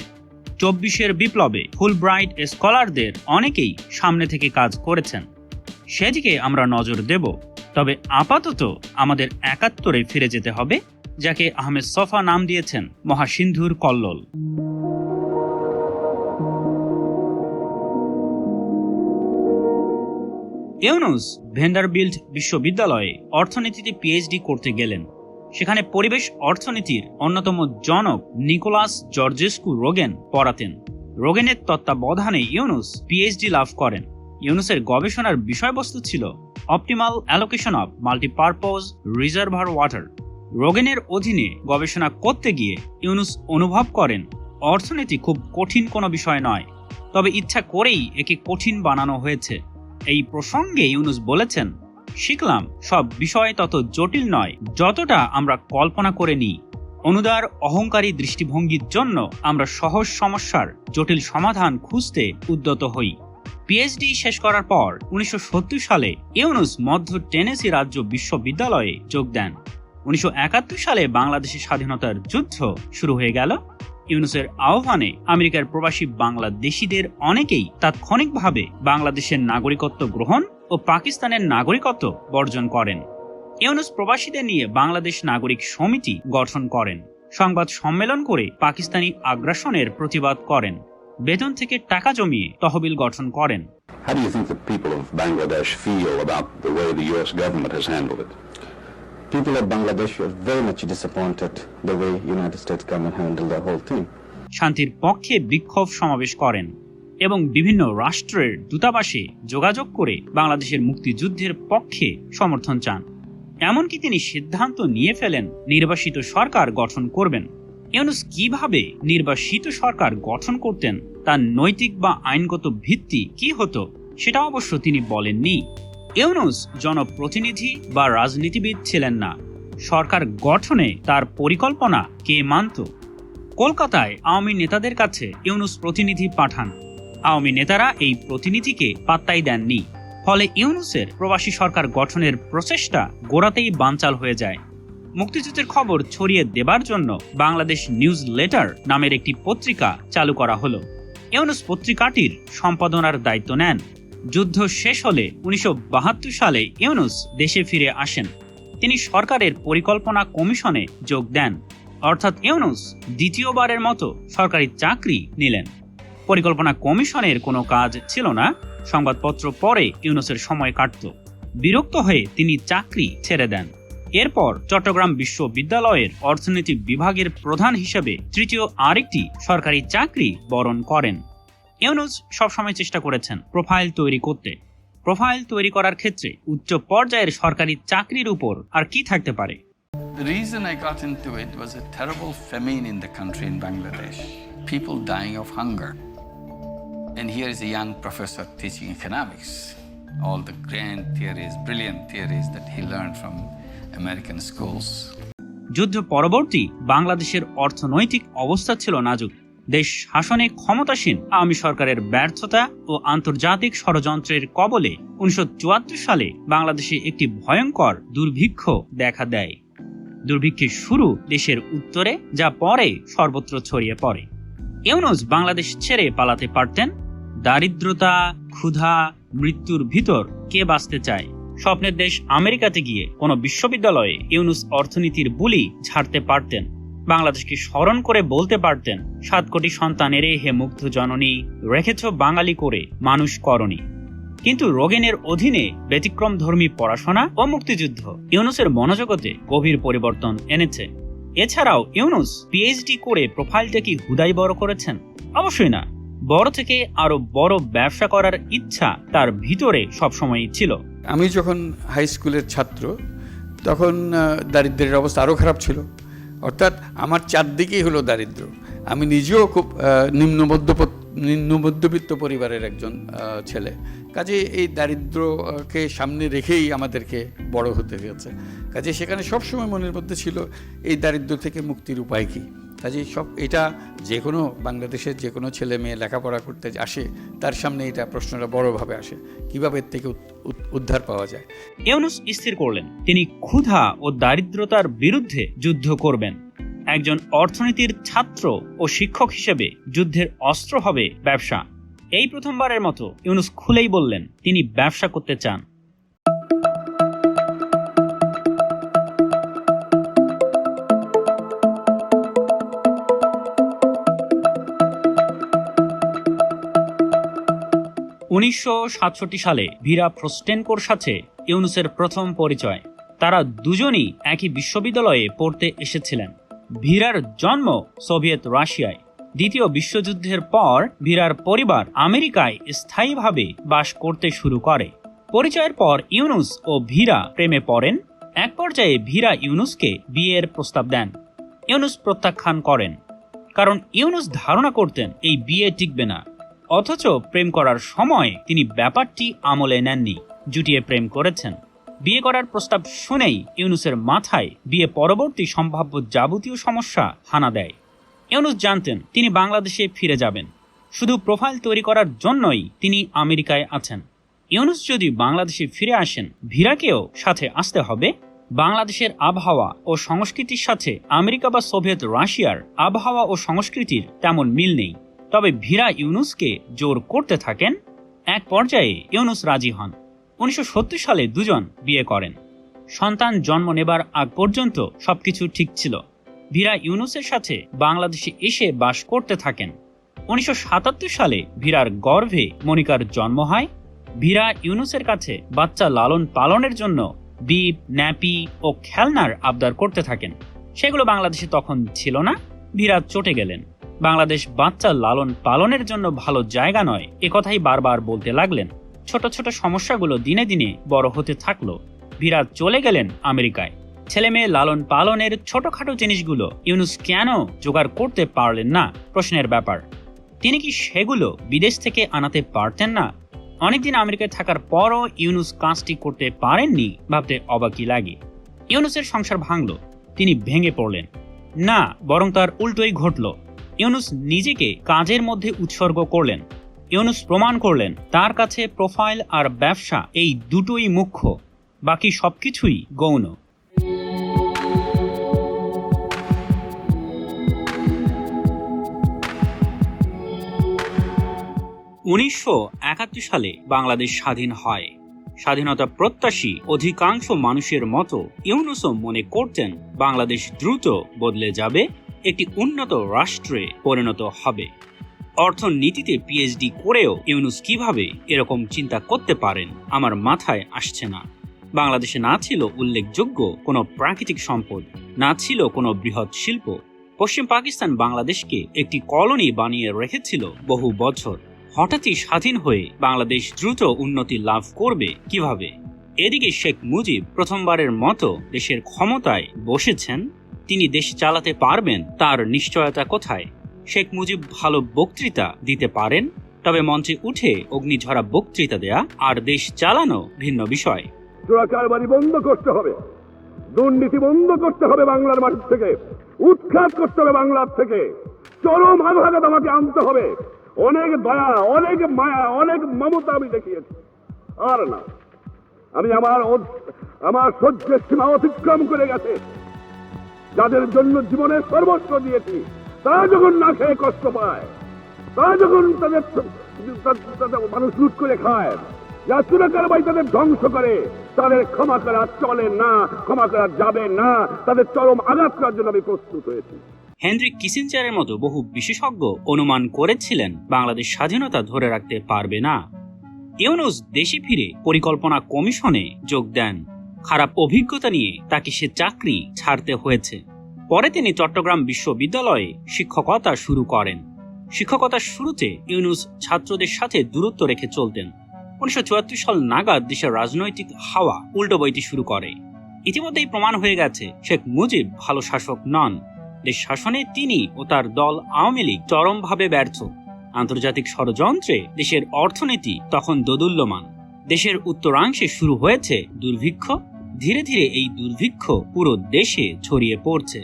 24-এর বিপ্লবে ফুলব্রাইট স্কলারদের অনেকেই সামনে থেকে কাজ করেছেন, সেদিকে আমরা নজর দেব। তবে আপাতত আমাদের 71-এ ফিরে যেতে হবে, যাকে আহমেদ সফা নাম দিয়েছেন মহাসিন্ধুর কল্লোল। ইউনুস ভ্যান্ডারবিল্ট বিশ্ববিদ্যালয়ে অর্থনীতিতে পিএইচডি করতে গেলেন। সেখানে পরিবেশ অর্থনীতির অন্যতম জনক নিকোলাস জর্জেস্কু রোগেন পড়াতেন। রোগেনের তত্ত্বাবধানে ইউনুস পিএইচডি লাভ করেন। ইউনুসের গবেষণার বিষয়বস্তু ছিল optimal allocation of multipurpose reservoir water. রোগেনের অধীনে গবেষণা করতে গিয়ে ইউনুস অনুভব করেন অর্থনীতি খুব কঠিন কোনো বিষয় নয়, তবে ইচ্ছা করেই একে কঠিন বানানো হয়েছে। এই প্রসঙ্গে ইউনুস বলেছেন, শিখলাম সব বিষয় তত জটিল নয় যতটা আমরা কল্পনা করে নিই। অনুদার অহংকারী দৃষ্টিভঙ্গির জন্য আমরা সহজ সমস্যার জটিল সমাধান খুঁজতে উদ্যত হই। পিএইচডি শেষ করার পর 1970 সালে ইউনুস মধ্য টেনেসি রাজ্য বিশ্ববিদ্যালয়ে যোগ দেন। 1971 সালে বাংলাদেশের স্বাধীনতার যুদ্ধ শুরু হয়ে গেল। ইউনুসের আহ্বানে আমেরিকার প্রবাসী বাংলাদেশিদের অনেকেই তাৎক্ষণিকভাবে বাংলাদেশের নাগরিকত্ব গ্রহণ ও পাকিস্তানের নাগরিকত্ব বর্জন করেন। ইউনুস প্রবাসীদের নিয়ে বাংলাদেশ নাগরিক সমিতি গঠন করেন, সংবাদ সম্মেলন করে পাকিস্তানি আগ্রাসনের প্রতিবাদ করেন, বেতন থেকে টাকা জমিয়ে তহবিল গঠন করেন। How do you think the people of Bangladesh feel about the way the U.S. government has handled it? People of Bangladesh were very much disappointed the way United States government handled the whole thing. শান্তির পক্ষে বিক্ষোভ সমাবেশ করেন এবং বিভিন্ন রাষ্ট্রের দূতাবাসে যোগাযোগ করে বাংলাদেশের মুক্তিযুদ্ধের পক্ষে সমর্থন চান। এমনকি তিনি সিদ্ধান্ত নিয়ে ফেলেন নির্বাসিত সরকার গঠন করবেন। ইউনুস কিভাবে নির্বাসিত সরকার গঠন করতেন, তার নৈতিক বা আইনগত ভিত্তি কি হতো, সেটা অবশ্য তিনি বলেননি। ইউনুস জনপ্রতিনিধি বা রাজনীতিবিদ ছিলেন না। সরকার গঠনে তার পরিকল্পনা কে মানত? কলকাতায় আওয়ামী নেতাদের কাছে ইউনুস প্রতিনিধি পাঠান। আওয়ামী নেতারা এই প্রতিনিধিকে পাত্তাই দেননি। ফলে ইউনুসের প্রবাসী সরকার গঠনের প্রচেষ্টা গোড়াতেই বানচাল হয়ে যায়। মুক্তিযুদ্ধের খবর ছড়িয়ে দেবার জন্য বাংলাদেশ নিউজ লেটার নামের একটি পত্রিকা চালু করা হলো। ইউনুস পত্রিকাটির সম্পাদনার দায়িত্ব নেন। যুদ্ধ শেষ হলে 1972 সালে ইউনুস দেশে ফিরে আসেন। তিনি সরকারের পরিকল্পনা কমিশনে যোগ দেন, অর্থাৎ ইউনুস দ্বিতীয়বারের মতো সরকারি চাকরি নিলেন। পরিকল্পনা কমিশনের কোনো কাজ ছিল না, সংবাদপত্র পড়ে ইউনুসের সময় কাটত। বিরক্ত হয়ে তিনি চাকরি ছেড়ে দেন। এরপর চট্টগ্রাম বিশ্ববিদ্যালয়ের অর্থনীতি বিভাগের প্রধান হিসেবে তৃতীয় আরেকটি সরকারি চাকরি বরণ করেন। ইউনুস সবসময় চেষ্টা করেছেন প্রোফাইল তৈরি করতে। প্রোফাইল তৈরি করার ক্ষেত্রে উচ্চ পর্যায়ের সরকারি চাকরির উপর আর কি থাকতে পারে? The reason I got into it was a terrible famine in the country in Bangladesh. People dying of hunger. And here is a young professor teaching economics. All the grand theories, brilliant theories that he learned from American schools. যুদ্ধ পরবর্তী বাংলাদেশের অর্থনৈতিক অবস্থা ছিল নাজুক। দেশ শাসনে ক্ষমতাসীন আওয়ামী সরকারের ব্যর্থতা ও আন্তর্জাতিক ষড়যন্ত্রের কবলে 1974 সালে বাংলাদেশে একটি ভয়ঙ্কর দুর্ভিক্ষ দেখা দেয়। দুর্ভিক্ষের শুরু দেশের উত্তরে, যা পরে সর্বত্র ছড়িয়ে পড়ে। ইউনুস বাংলাদেশ ছেড়ে পালাতে পারতেন। দারিদ্রতা, ক্ষুধা, মৃত্যুর ভিতর কে বাঁচতে চায়? স্বপ্নের দেশ আমেরিকাতে গিয়ে কোনো বিশ্ববিদ্যালয়ে ইউনুস অর্থনীতির বুলি ঝাড়তে পারতেন। বাংলাদেশকে স্মরণ করে বলতে পারতেন, 7 কোটি সন্তানেরে হে মুগ্ধ জননী, রেখেছ বাঙালি করে মানুষ করণী। কিন্তু রোগেনের অধীনে ব্যতিক্রমধর্মী পড়াশোনা ও মুক্তিযুদ্ধ ইউনুসের মনোজগতে গভীর পরিবর্তন এনেছে। এছাড়াও ইউনুস পিএইচডি করে প্রোফাইলটা কি হুদাই বড় করেছেন? অবশ্যই না। বড় থেকে আরো বড় ব্যবসা করার ইচ্ছা তার ভিতরে সবসময়ই ছিল। আমি যখন হাই স্কুলের ছাত্র, তখন দারিদ্র্যের অবস্থা আরও খারাপ ছিল। অর্থাৎ আমার চারদিকেই হলো দারিদ্র। আমি নিজেও খুব নিম্ন মধ্যবিত্ত পরিবারের একজন ছেলে। কাজে এই দারিদ্রকে সামনে রেখেই আমাদেরকে বড় হতে হয়েছে। কাজে সেখানে সবসময় মনের মধ্যে ছিল এই দারিদ্র থেকে মুক্তির উপায় কী। কাজে এটা যে কোনো বাংলাদেশের যে কোনো ছেলে মেয়ে লেখাপড়া করতে আসে, তার সামনে এটা প্রশ্নটা বড়ভাবে আসে, কিভাবে এর থেকে উদ্ধার পাওয়া যায়। ইউনুস স্থির করলেন তিনি ক্ষুধা ও দারিদ্রতার বিরুদ্ধে যুদ্ধ করবেন। একজন অর্থনীতির ছাত্র ও শিক্ষক হিসেবে যুদ্ধের অস্ত্র হবে ব্যবসা। এই প্রথমবারের মতো ইউনুস খুলেই বললেন তিনি ব্যবসা করতে চান। (1967 সালে ভিরা ফ্রস্টেনকোর সাথে ইউনুসের প্রথম পরিচয়। তারা দুজনই একই বিশ্ববিদ্যালয়ে পড়তে এসেছিলেন। ভিরার জন্ম সোভিয়েত রাশিয়ায়। দ্বিতীয় বিশ্বযুদ্ধের পর ভীরার পরিবার আমেরিকায় স্থায়ীভাবে বাস করতে শুরু করে। পরিচয়ের পর ইউনুস ও ভীরা প্রেমে পড়েন। এক পর্যায়ে ভীরা ইউনুসকে বিয়ের প্রস্তাব দেন। ইউনুস প্রত্যাখ্যান করেন, কারণ ইউনুস ধারণা করতেন এই বিয়ে টিকবে না। অথচ প্রেম করার সময় তিনি ব্যাপারটি আমলে নেননি, জুটিয়ে প্রেম করেছেন। বিয়ে করার প্রস্তাব শুনেই ইউনুসের মাথায় বিয়ে পরবর্তী সম্ভাব্য যাবতীয় সমস্যা হানা দেয়। ইউনুস জানতেন তিনি বাংলাদেশে ফিরে যাবেন। শুধু প্রোফাইল তৈরি করার জন্যই তিনি আমেরিকায় আছেন। ইউনুস যদি বাংলাদেশে ফিরে আসেন, ভীরাকেও সাথে আসতে হবে। বাংলাদেশের আবহাওয়া ও সংস্কৃতির সাথে আমেরিকা বা সোভিয়েত রাশিয়ার আবহাওয়া ও সংস্কৃতির তেমন মিল নেই। তবে ভীরা ইউনুসকে জোর করতে থাকেন। এক পর্যায়ে ইউনুস রাজি হন। 1970 সালে দুজন বিয়ে করেন। সন্তান জন্ম নেবার আগ পর্যন্ত সবকিছু ঠিক ছিল। ভীরা ইউনুসের সাথে বাংলাদেশে এসে বাস করতে থাকেন। 1977 সালে ভীরার গর্ভে মনিকার জন্ম হয়। ভীরা ইউনুসের কাছে বাচ্চা লালন পালনের জন্য বিপ, ন্যাপি ও খেলনার আবদার করতে থাকেন। সেগুলো বাংলাদেশে তখন ছিল না। ভীরা চটে গেলেন। বাংলাদেশ বাচ্চা লালন পালনের জন্য ভালো জায়গা নয়, একথাই বারবার বলতে লাগলেন। ছোট ছোট সমস্যাগুলো দিনে দিনে বড় হতে থাকলো। ভীরা চলে গেলেন আমেরিকায়। ছেলে মেয়ে লালন পালনের ছোটখাটো জিনিসগুলো ইউনুস কেন জোগাড় করতে পারলেন না প্রশ্নের ব্যাপার। তিনি কি সেগুলো বিদেশ থেকে আনাতে পারতেন না? অনেকদিন আমেরিকায় থাকার পরও ইউনুস কাজটি করতে পারেননি, ভাবতে অবাকই লাগে। ইউনুসের সংসার ভাঙল, তিনি ভেঙে পড়লেন না, বরং তার উল্টোই ঘটল। ইউনুস নিজেকে কাজের মধ্যে উৎসর্গ করলেন। ইউনুস প্রমাণ করলেন তার কাছে প্রোফাইল আর ব্যবসা এই দুটোই মুখ্য, বাকি সবকিছুই গৌণ। 1971 সালে বাংলাদেশ স্বাধীন হয়। স্বাধীনতা প্রত্যাশী অধিকাংশ মানুষের মতো ইউনুসও মনে করতেন বাংলাদেশ দ্রুত বদলে যাবে, একটি উন্নত রাষ্ট্রে পরিণত হবে। অর্থনীতিতে পিএইচডি করেও ইউনুস কিভাবে এরকম চিন্তা করতে পারেন আমার মাথায় আসছে না। বাংলাদেশে না ছিল উল্লেখযোগ্য কোনো প্রাকৃতিক সম্পদ, না ছিল কোনো বৃহৎ শিল্প। পশ্চিম পাকিস্তান বাংলাদেশকে একটি কলোনি বানিয়ে রেখেছিল বহু বছর। হঠাৎই স্বাধীন হয়ে বাংলাদেশ দ্রুত উন্নতি লাভ করবে কিভাবে? এদিকে শেখ মুজিব প্রথমবারের মতো দেশের ক্ষমতায় বসেছেন। তিনি দেশ চালাতে পারবেন তার নিশ্চয়তা কোথায়? শেখ মুজিব ভালো বক্তৃতা দিতে পারেন, তবে মঞ্চে উঠে অগ্নিঝরা বক্তৃতা দেয়া আর দেশ চালানো ভিন্ন বিষয়। চোরাকারবারি বন্ধ করতে হবে, দুর্নীতি বন্ধ করতে হবে, বাংলার মাটি থেকে উৎখাত করতে হবে, বাংলার থেকে চরম আঘাত আমাকে আনতে হবে। অনেক দয়া, অনেক মায়া, অনেক মমতা আমি দেখিয়েছি, আর না। আমি আমার সহ্যের সীমা অতিক্রম করে গেছে। যাদের জন্য জীবনের সর্বস্ব দিয়েছি, তারা যখন না খেয়ে কষ্ট পায়, তারা যখন তাদের মানুষ লুট করে খায়, যা চোরাকারবারি তাদের ধ্বংস করে, তাদের ক্ষমা করা চলে না, ক্ষমা করা যাবে না। তাদের চরম আঘাত করার জন্য আমি প্রস্তুত হয়েছি। হেনরি কিসিঞ্জারের মতো বহু বিশেষজ্ঞ অনুমান করেছিলেন বাংলাদেশ স্বাধীনতা ধরে রাখতে পারবে না। ইউনুস দেশে ফিরে পরিকল্পনা কমিশনে যোগ দেন। খারাপ অভিজ্ঞতা নিয়ে তাকে সে চাকরি ছাড়তে হয়েছে। পরে তিনি চট্টগ্রাম বিশ্ববিদ্যালয়ে শিক্ষকতা শুরু করেন। শিক্ষকতার শুরুতে ইউনুস ছাত্রদের সাথে দূরত্ব রেখে চলতেন। 1974 সাল নাগাদ দেশের রাজনৈতিক হাওয়া উল্টো বইতে শুরু করে। ইতিমধ্যেই প্রমাণ হয়ে গেছে শেখ মুজিব ভালো শাসক নন। দেশ শাসনে তিনি ও তার দল আওয়ামী লীগ চরমভাবে ব্যর্থ। আন্তর্জাতিক ষড়যন্ত্রে দেশের অর্থনীতি তখন দোদুল্যমান। দেশের উত্তরাংশে শুরু হয়েছে দুর্ভিক্ষ। ধীরে ধীরে এই দুর্ভিক্ষ পুরো দেশে ছড়িয়ে পড়ছে।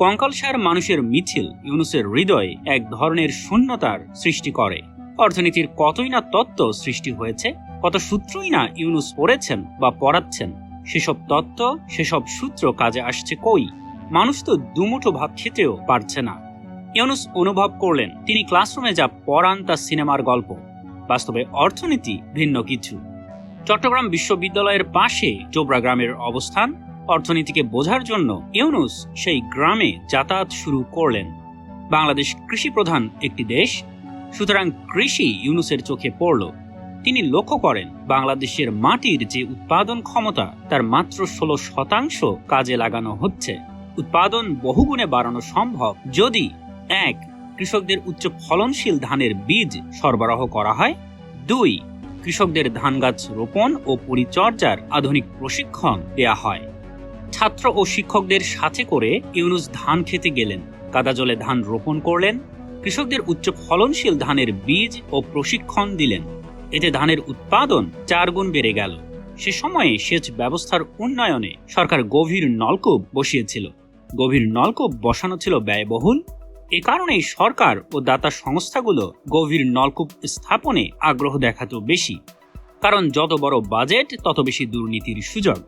কঙ্কালসার মানুষের মিছিল ইউনুসের হৃদয়ে এক ধরনের শূন্যতার সৃষ্টি করে। অর্থনীতির কতই না তত্ত্ব সৃষ্টি হয়েছে, কত সূত্রই না ইউনুস পড়েছেন বা পড়াচ্ছেন। সেসব তত্ত্ব, সেসব সূত্র কাজে আসছে কই? মানুষ তো দুমুঠো ভাত খেতেও পারছে না। ইউনুস অনুভব করলেন তিনি ক্লাসরুমে যা পড়ান তা সিনেমার গল্প, বাস্তবে অর্থনীতি ভিন্ন কিছু। চট্টগ্রাম বিশ্ববিদ্যালয়ের পাশে জোবরা গ্রামের অবস্থান। অর্থনীতিকে বোঝার জন্য ইউনুস সেই গ্রামে যাতায়াত শুরু করলেন। বাংলাদেশ কৃষি প্রধান একটি দেশ, সুতরাং কৃষি ইউনুসের চোখে পড়ল। তিনি লক্ষ্য করেন বাংলাদেশের মাটির যে উৎপাদন ক্ষমতা তার মাত্র 16% কাজে লাগানো হচ্ছে। উৎপাদন বহুগুণে বাড়ানো সম্ভব যদি 1. কৃষকদের উচ্চ ফলনশীল ধানের বীজ সরবরাহ করা হয়। 2. কৃষকদের ধান গাছ রোপণ ও পরিচর্যার আধুনিক প্রশিক্ষণ দেয়া হয়। ছাত্র ও শিক্ষকদের সাথে করে ইউনূস ধান খেতে গেলেন, কাদা জলে ধান রোপণ করলেন, কৃষকদের উচ্চ ফলনশীল ধানের বীজ ও প্রশিক্ষণ দিলেন। এতে ধানের উৎপাদন 4 গুণ বেড়ে গেল। সে সময়ে সেচ ব্যবস্থার উন্নয়নে সরকার গভীর নলকূপ বসিয়েছিল। গভীর নলকূপ বসানো ছিল ব্যয়বহুল। এ কারণেই সরকার ও দাতা সংস্থাগুলো গভীর নলকূপ স্থাপনে আগ্রহ দেখাতো বেশি, কারণ যত বড় বাজেট তত বেশি দুর্নীতির সুযোগ।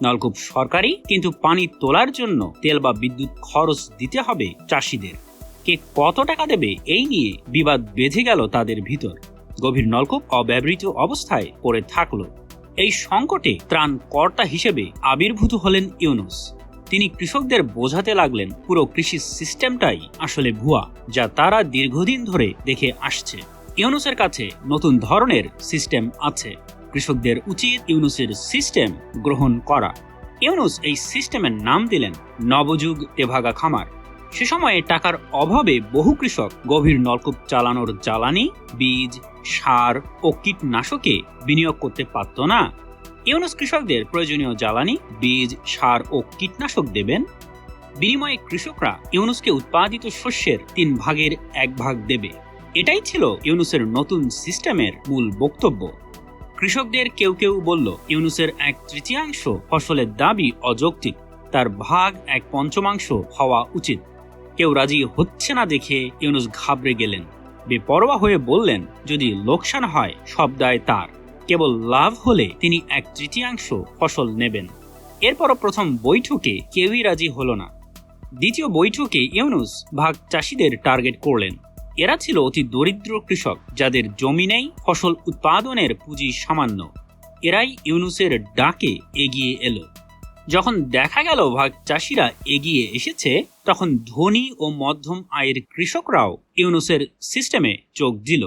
নলকূপ সরকারি, কিন্তু পানি তোলার জন্য তেল বা বিদ্যুৎ খরচ দিতে হবে চাষিদের। কে কত টাকা দেবে এই নিয়ে বিবাদ বেঁধে গেল তাদের ভিতর। গভীর নলকূপ অব্যবহৃত অবস্থায় পড়ে থাকলো। এই সংকটে ত্রাণকর্তা হিসেবে আবির্ভূত হলেন ইউনূস। তিনি কৃষকদের বোঝাতে লাগলেন পুরো কৃষি সিস্টেমটাই আসলে ভুয়া, যা তারা দীর্ঘদিন ধরে দেখে আসছে। ইউনূসের কাছে নতুন ধরনের সিস্টেম আছে। কৃষকদের উচিত ইউনূসের সিস্টেম গ্রহণ করা। ইউনূস এই সিস্টেমের নাম দিলেন নবযুগ তেভাগা খামার। সে সময়ে টাকার অভাবে বহু কৃষক গভীর নলকূপ চালানোর জ্বালানি, বীজ, সার ও কীটনাশকে বিনিয়োগ করতে পারত না। ইউনূস কৃষকদের প্রয়োজনীয় জ্বালানি, বীজ, সার ও কীটনাশক দেবেন। বিনিময়ে কৃষকরা ইউনূসকে উৎপাদিত শস্যের 3 ভাগের 1 ভাগ দেবে। এটাই ছিল ইউনূসের নতুন সিস্টেমের মূল বক্তব্য। কৃষকদের কেউ কেউ বলল ইউনূসের 1/3 ফসলের দাবি অযৌক্তিক, তার ভাগ 1/5 হওয়া উচিত। কেউ রাজি হচ্ছে না দেখে ইউনূস ঘাবড়ে গেলেন। বেপরোয়া হয়ে বললেন, যদি লোকসান হয় সব দায় তার, কেবল লাভ হলে তিনি 1/3 ফসল নেবেন। এরপরও প্রথম বৈঠকে কেউই রাজি হলো না। দ্বিতীয় বৈঠকে ইউনূস ভাগ চাষিদের টার্গেট করলেন। এরা ছিল অতি দরিদ্র কৃষক, যাদের জমি নেই, ফসল উৎপাদনের পুঁজি সামান্য। এরাই ইউনূসের ডাকে এগিয়ে এলো। যখন দেখা গেল ভাগ চাষিরা এগিয়ে এসেছে, তখন ধনী ও মধ্যম আয়ের কৃষকরাও ইউনূসের সিস্টেমে চোখ দিল।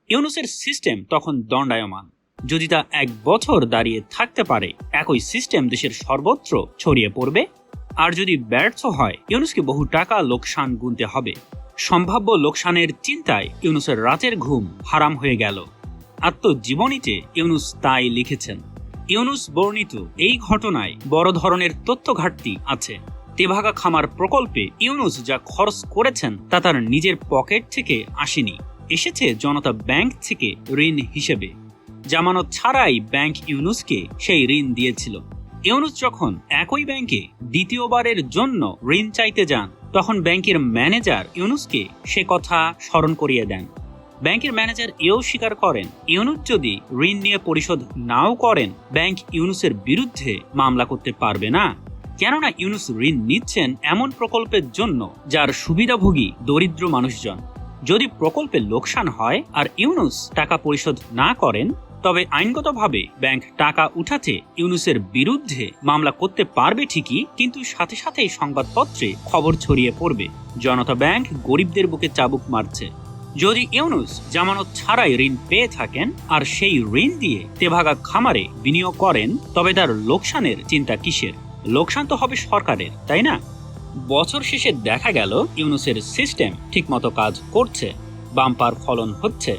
ইউনূসের সিস্টেম তখন দণ্ডায়মান। যদি তা 1 বছর দাঁড়িয়ে থাকতে পারে, একই সিস্টেম দেশের সর্বত্র ছড়িয়ে পড়বে। আর যদি ব্যর্থ হয়, ইউনূসকে বহু টাকা লোকসান গুনতে হবে। সম্ভাব্য লোকসানের চিন্তায় ইউনূসের রাতের ঘুম হারাম হয়ে গেল। আত্মজীবনীতে ইউনূস তাই লিখেছেন। ইউনূস বর্ণিত এই ঘটনায় বড় ধরনের তথ্য ঘাটতি আছে। তেভাগা খামার প্রকল্পে ইউনূস যা খরচ করেছেন তা তার নিজের পকেট থেকে আসেনি, এসেছে জনতা ব্যাংক থেকে ঋণ হিসেবে। জামানত ছাড়াই ব্যাংক ইউনূসকে সেই ঋণ দিয়েছিল। ইউনূস যখন একই ব্যাংকে দ্বিতীয়বারের জন্য ঋণ চাইতে যান, তখন ব্যাংকের ম্যানেজার ইউনূসকে সে কথা স্মরণ করিয়ে দেন। ব্যাংকের ম্যানেজার এও স্বীকার করেন, ইউনূস যদি ঋণ নিয়ে পরিশোধ নাও করেন, ব্যাংক ইউনূসের বিরুদ্ধে মামলা করতে পারবে না। কেননা ইউনূস ঋণ নিচ্ছেন এমন প্রকল্পের জন্য যার সুবিধাভোগী দরিদ্র মানুষজন। যদি প্রকল্পে লোকসান হয় আর ইউনূস টাকা পরিশোধ না করেন, তবে আইনগতভাবে ব্যাংক টাকা উঠাতে ইউনূসের বিরুদ্ধে মামলা করতে পারবে ঠিকই, কিন্তু সাথে সাথেই সংবাদপত্রে খবর ছড়িয়ে পড়বে জনতা ব্যাংক গরিবদের বুকে চাবুক মারছে। যদি ইউনূস জামানত ছাড়াই ঋণ পেয়ে থাকেন আর সেই ঋণ দিয়ে তেভাগা খামারে বিনিয়োগ করেন, তবে তার লোকসানের চিন্তা কিসের? লোকসান তো হবে সরকারের, তাই না? বছর শেষে দেখা গেল ইউনূসের সিস্টেম ঠিকমতো কাজ করছে, বাম্পার ফলন হচ্ছে।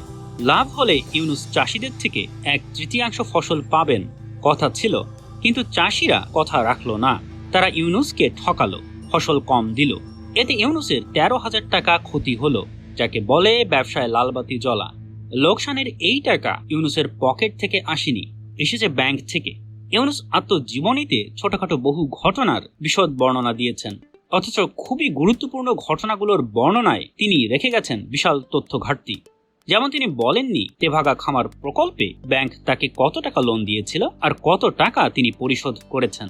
লাভ হলে ইউনূস চাষিদের থেকে 1/3 ফসল পাবেন কথা ছিল, কিন্তু চাষিরা কথা রাখলো না। তারা ইউনূসকে ঠকালো, ফসল কম দিল। এতে ইউনূসের 13,000 টাকা ক্ষতি হলো, যাকে বলে ব্যবসায় লালবাতি জ্বলা। লোকসানের এই টাকা ইউনূসের পকেট থেকে আসেনি, এসেছে ব্যাংক থেকে। ইউনূস আত্মজীবনীতে ছোটখাটো বহু ঘটনার বিশদ বর্ণনা দিয়েছেন, অথচ খুবই গুরুত্বপূর্ণ ঘটনাগুলোর বর্ণনায় তিনি রেখে গেছেন বিশাল তথ্য ঘাটতি। যেমন তিনি বলেননি তেভাগা খামার প্রকল্পে ব্যাংক তাকে কত টাকা লোন দিয়েছিল আর কত টাকা তিনি পরিশোধ করেছেন।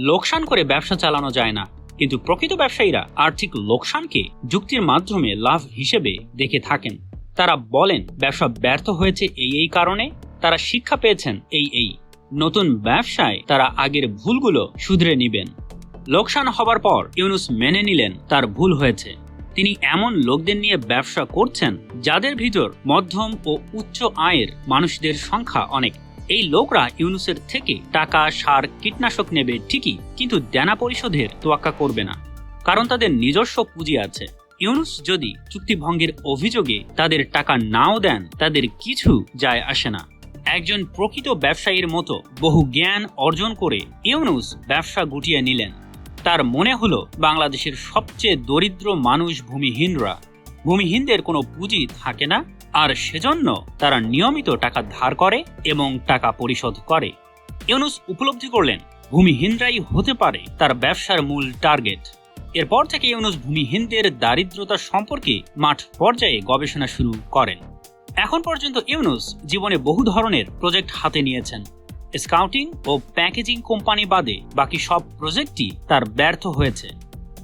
লোকসান করে ব্যবসা চালানো যায় না, কিন্তু প্রকৃত ব্যবসায়ীরা আর্থিক লোকসানকে যুক্তির মাধ্যমে লাভ হিসেবে দেখে থাকেন। তারা বলেন ব্যবসা ব্যর্থ হয়েছে এই কারণে, তারা শিক্ষা পেয়েছেন এই নতুন ব্যবসায় তারা আগের ভুলগুলো শুধরে নেবেন। লোকসান হবার পর ইউনূস মেনে নিলেন তার ভুল হয়েছে। তিনি এমন লোকদের নিয়ে ব্যবসা করছেন যাদের ভিতর মধ্যম ও উচ্চ আয়ের মানুষদের সংখ্যা অনেক। এই লোকরা ইউনূসের থেকে টাকা, সার, কীটনাশক নেবে ঠিকই, কিন্তু দেনা পরিশোধের তোয়াক্কা করবে না, কারণ তাদের নিজস্ব পুঁজি আছে। ইউনূস যদি চুক্তিভঙ্গের অভিযোগে তাদের টাকা নাও দেন, তাদের কিছু যায় আসে না। একজন প্রকৃত ব্যবসায়ীর মতো বহু জ্ঞান অর্জন করে ইউনূস ব্যবসা গুটিয়ে নিলেন। তার মনে হলো বাংলাদেশের সবচেয়ে দরিদ্র মানুষ ভূমিহীনরা। ভূমিহীনদের কোনো পুঁজি থাকে না, আর সেজন্য তারা নিয়মিত টাকা ধার করে এবং টাকা পরিশোধ করে। ইউনূস উপলব্ধি করলেন ভূমিহীনরাই হতে পারে তার ব্যবসার মূল টার্গেট। এরপর থেকে ইউনূস ভূমিহীনদের দারিদ্রতা সম্পর্কে মাঠ পর্যায়ে গবেষণা শুরু করেন। এখন পর্যন্ত ইউনূস জীবনে বহু ধরনের প্রজেক্ট হাতে নিয়েছেন। স্কাউটিং ও প্যাকেজিং কোম্পানি বাদে বাকি সব প্রজেক্টই তার ব্যর্থ হয়েছে।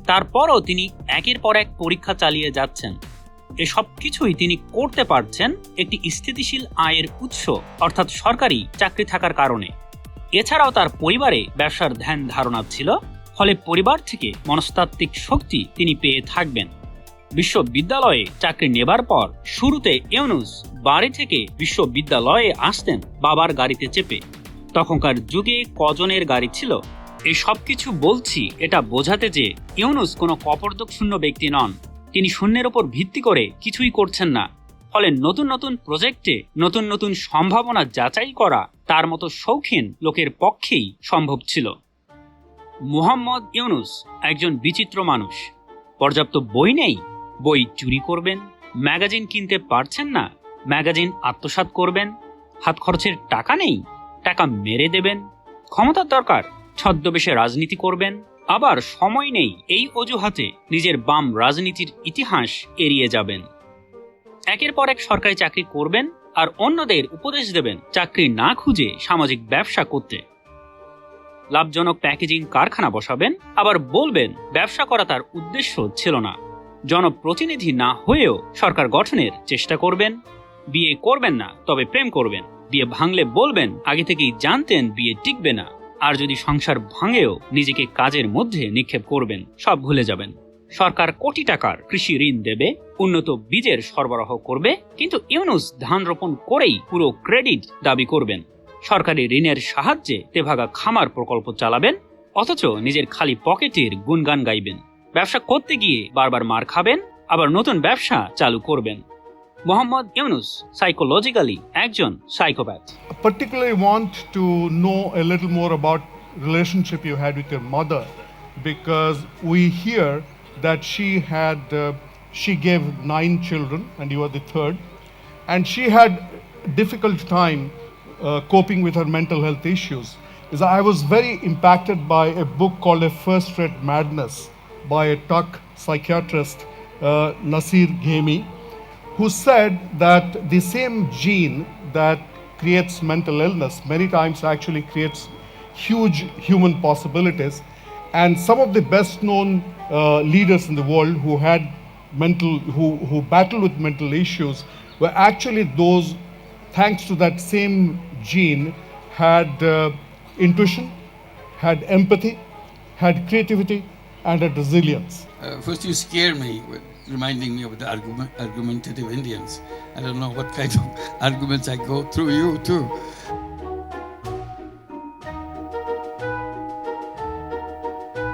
তারপরও তিনি একের পর এক পরীক্ষা চালিয়ে যাচ্ছেন। এসব কিছুই তিনি করতে পারছেন একটি স্থিতিশীল আয়ের উৎস অর্থাৎ সরকারি চাকরি থাকার কারণে। এছাড়াও তার পরিবারে ব্যবসার ধ্যান ধারণা ছিল, ফলে পরিবার থেকে মনস্তাত্ত্বিক শক্তি তিনি পেয়ে থাকবেন। বিশ্ববিদ্যালয়ে চাকরি নেবার পর শুরুতে ইউনূস বাড়ি থেকে বিশ্ববিদ্যালয়ে আসতেন বাবার গাড়িতে চেপে। তখনকার যুগে কজনের গাড়ি ছিল? এই সব কিছু বলছি এটা বোঝাতে যে ইউনূস কোনো কপর্দক শূন্য ব্যক্তি নন। তিনি শূন্যের ওপর ভিত্তি করে কিছুই করছেন না। ফলে নতুন নতুন প্রজেক্টে নতুন নতুন সম্ভাবনা যাচাই করা তার মতো শৌখিন লোকের পক্ষেই সম্ভব ছিল। মুহাম্মদ ইউনূস একজন বিচিত্র মানুষ। পর্যাপ্ত বই নেই, বই চুরি করবেন। ম্যাগাজিন কিনতে পারছেন না, ম্যাগাজিন আত্মসাৎ করবেন। হাত খরচের টাকা নেই, টাকা মেরে দেবেন। ক্ষমতার দরকার, ছদ্মবেশে রাজনীতি করবেন। আবার সময় নেই, এই অজুহাতে নিজের বাম রাজনীতির ইতিহাস এড়িয়ে যাবেন। একের পর এক সরকারি চাকরি করবেন আর অন্যদের উপদেশ দেবেন চাকরি না খুঁজে সামাজিক ব্যবসা করতে। লাভজনক প্যাকেজিং কারখানা বসাবেন, আবার বলবেন ব্যবসা করা তার উদ্দেশ্য ছিল না। জনপ্রতিনিধি না হয়েও সরকার গঠনের চেষ্টা করবেন। বিয়ে করবেন না, তবে প্রেম করবেন। বিয়ে ভাঙলে বলবেন আগে থেকেই জানতেন বিয়ে টিকবে না। আর যদি সংসার ভাঙেও নিজেকে কাজের মধ্যে নিক্ষেপ করবেন, সব ভুলে যাবেন। সরকার কোটি টাকার কৃষি ঋণ দেবে, উন্নত বীজের সরবরাহ করবে, কিন্তু ইউনূস ধান রোপণ করেই পুরো ক্রেডিট দাবি করবেন। সরকারি ঋণের সাহায্যে তেভাগা খামার প্রকল্প চালাবেন, অথচ নিজের খালি পকেটের গুণগান গাইবেন। ব্যবসা করতে গিয়ে বারবার মার খাবেন, আবার নতুন ব্যবসা চালু করবেন। মোহাম্মদ ইউনূস সাইকোলজিক্যালি একজন psychopath. Particularly want to know a little more about relationship you had with your mother, because we hear that she gave 9 children and you are the third, and she had difficult time coping with her mental health issues. I was very impacted by a book called A First Rate Madness by a Tuck psychiatrist, Nasir Ghemi, who said that the same gene that creates mental illness many times actually creates huge human possibilities. And some of the best known leaders in the world who battled with mental issues were actually those, thanks to that same gene, had intuition, had empathy, had creativity, and had resilience. First you scare me with reminding me of the argumentative Indians. I don't know what kind of arguments I go through you too.